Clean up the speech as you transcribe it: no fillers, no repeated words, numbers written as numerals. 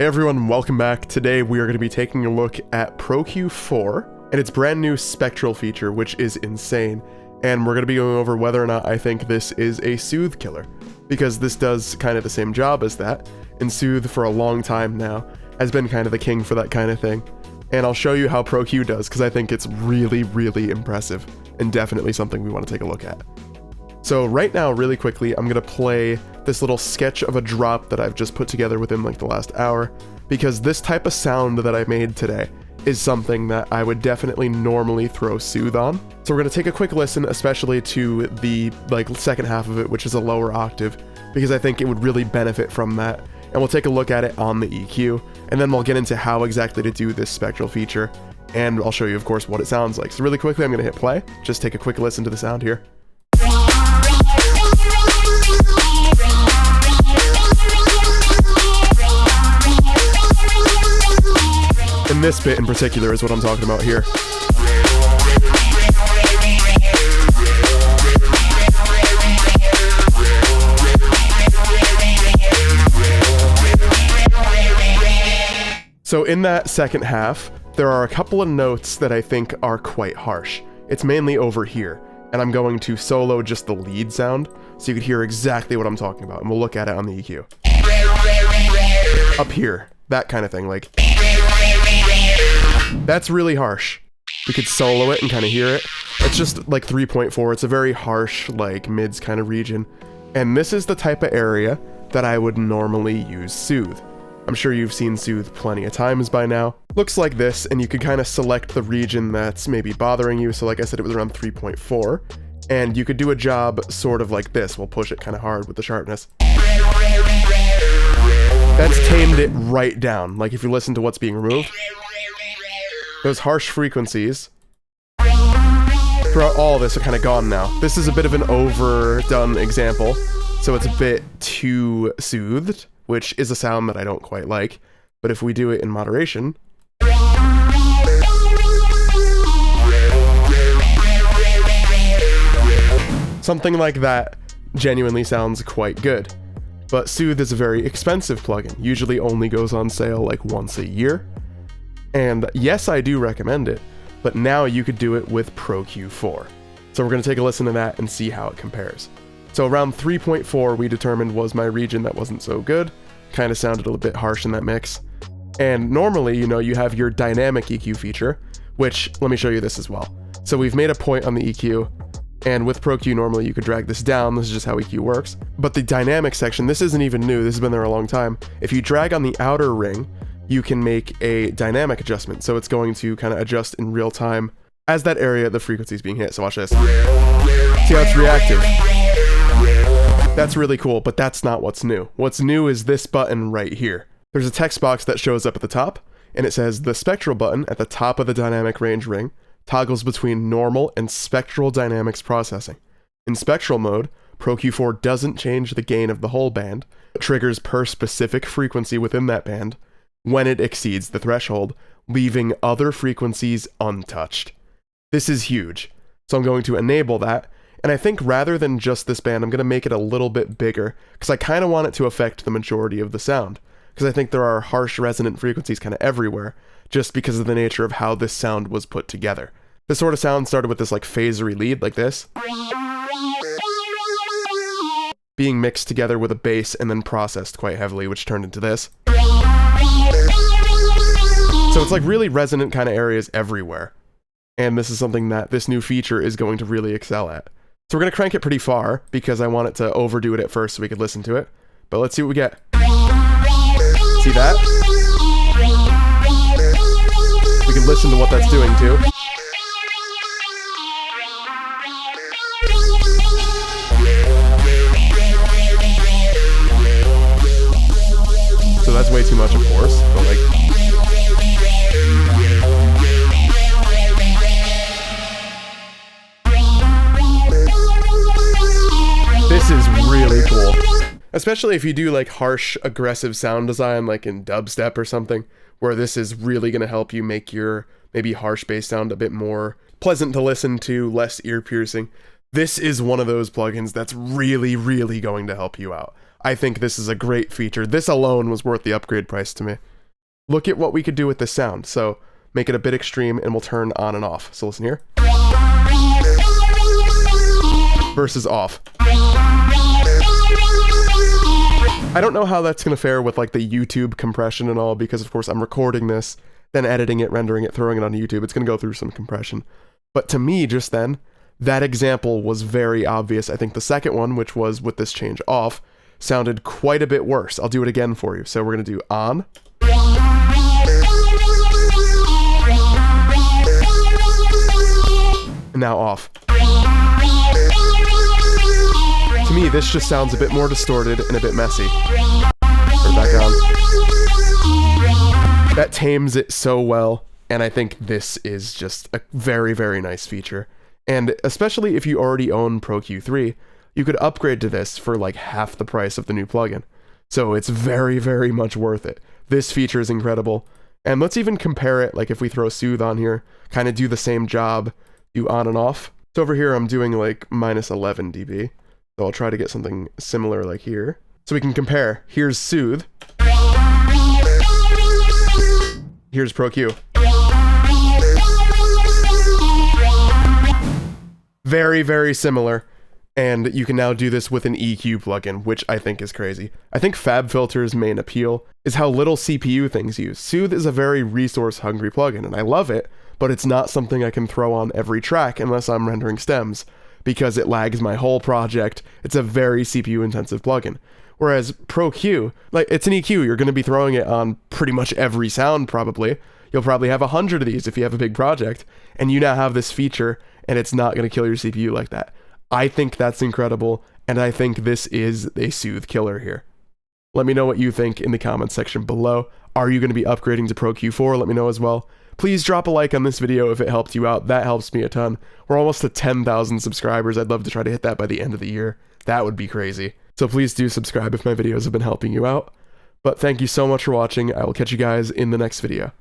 Hey everyone, welcome back. Today we are going to be taking a look at ProQ4 and its brand new spectral feature, which is insane. And we're going to be going over whether or not I think this is a Soothe killer, because this does kind of the same job as that, and Soothe for a long time now has been kind of the king for that kind of thing. And I'll show you how ProQ does, because I think it's really, really impressive, and definitely something we want to take a look at. So right now, really quickly, I'm going to play this little sketch of a drop that I've just put together within like the last hour, because this type of sound that I made today is something that I would definitely normally throw Soothe on. So we're going to take a quick listen, especially to the second half of it, which is a lower octave, because I think it would really benefit from that. And we'll take a look at it on the EQ, and then we'll get into how exactly to do this spectral feature, and I'll show you, of course, what it sounds like. So really quickly, I'm going to hit play. Just take a quick listen to the sound here. And this bit in particular is what I'm talking about here. So in that second half, there are a couple of notes that I think are quite harsh. It's mainly over here, and I'm going to solo just the lead sound, so you can hear exactly what I'm talking about, and we'll look at it on the EQ. Up here, that kind of thing, like... That's really harsh. We could solo it and kind of hear it. It's just like 3.4. It's a very harsh, like mids kind of region. And this is the type of area that I would normally use Soothe. I'm sure you've seen Soothe plenty of times by now. Looks like this, and you could kind of select the region that's maybe bothering you. So like I said, it was around 3.4. And you could do a job sort of like this. We'll push it kind of hard with the sharpness. That's tamed it right down. Like if you listen to what's being removed. Those harsh frequencies throughout all of this are kind of gone now. This is a bit of an overdone example, so it's a bit too soothed, which is a sound that I don't quite like. But if we do it in moderation, something like that genuinely sounds quite good. But Soothe is a very expensive plugin, usually only goes on sale like once a year. And yes, I do recommend it, but now you could do it with ProQ4. So we're going to take a listen to that and see how it compares. So around 3.4 we determined was my region that wasn't so good, kind of sounded a little bit harsh in that mix. And normally, you have your dynamic EQ feature, which, let me show you this as well. So we've made a point on the EQ, and with ProQ normally you could drag this down, this is just how EQ works. But the dynamic section, this isn't even new, this has been there a long time. If you drag on the outer ring, you can make a dynamic adjustment, so it's going to kind of adjust in real time as that area, the frequency is being hit. So watch this. See how it's reactive? That's really cool, but that's not what's new. What's new is this button right here. There's a text box that shows up at the top, and it says the spectral button at the top of the dynamic range ring toggles between normal and spectral dynamics processing. In spectral mode, ProQ4 doesn't change the gain of the whole band, but triggers per specific frequency within that band when it exceeds the threshold, leaving other frequencies untouched. This is huge, so I'm going to enable that, and I think rather than just this band, I'm going to make it a little bit bigger, because I kind of want it to affect the majority of the sound, because I think there are harsh resonant frequencies kind of everywhere, just because of the nature of how this sound was put together. This sort of sound started with this like phasery lead, like this, being mixed together with a bass and then processed quite heavily, which turned into this. So it's like really resonant kind of areas everywhere. And this is something that this new feature is going to really excel at. So we're going to crank it pretty far because I want it to overdo it at first so we could listen to it. But let's see what we get. See that? We can listen to what that's doing too. So that's way too much, of course, but like... This is really cool. Especially if you do like harsh, aggressive sound design, like in dubstep or something, where this is really going to help you make your maybe harsh bass sound a bit more pleasant to listen to, less ear piercing. This is one of those plugins that's really, really going to help you out. I think this is a great feature. This alone was worth the upgrade price to me. Look at what we could do with this sound. So make it a bit extreme and we'll turn on and off. So listen here. Versus off. I don't know how that's going to fare with like the YouTube compression and all, because of course I'm recording this, then editing it, rendering it, throwing it on YouTube. It's going to go through some compression. But to me, just then, that example was very obvious. I think the second one, which was with this change off, sounded quite a bit worse. I'll do it again for you. So we're going to do on. And now off. To me, this just sounds a bit more distorted and a bit messy. Turn it back on. That tames it so well, and I think this is just a very, very nice feature. And especially if you already own Pro Q3, you could upgrade to this for like half the price of the new plugin. So it's very, very much worth it. This feature is incredible. And let's even compare it, like if we throw Soothe on here, kind of do the same job, do on and off. So over here, I'm doing like minus 11 dB. So I'll try to get something similar like here. So we can compare. Here's Soothe. Here's Pro Q. Very, very similar. And you can now do this with an EQ plugin, which I think is crazy. I think FabFilter's main appeal is how little CPU things use. Soothe is a very resource-hungry plugin, and I love it, but it's not something I can throw on every track unless I'm rendering stems, because it lags my whole project. It's a very CPU-intensive plugin. Whereas Pro Q, like, it's an EQ, you're going to be throwing it on pretty much every sound, probably. You'll probably have 100 of these if you have a big project, and you now have this feature, and it's not going to kill your CPU like that. I think that's incredible, and I think this is a Soothe killer here. Let me know what you think in the comments section below. Are you going to be upgrading to Pro Q4? Let me know as well. Please drop a like on this video if it helped you out. That helps me a ton. We're almost to 10,000 subscribers. I'd love to try to hit that by the end of the year. That would be crazy. So please do subscribe if my videos have been helping you out. But thank you so much for watching. I will catch you guys in the next video.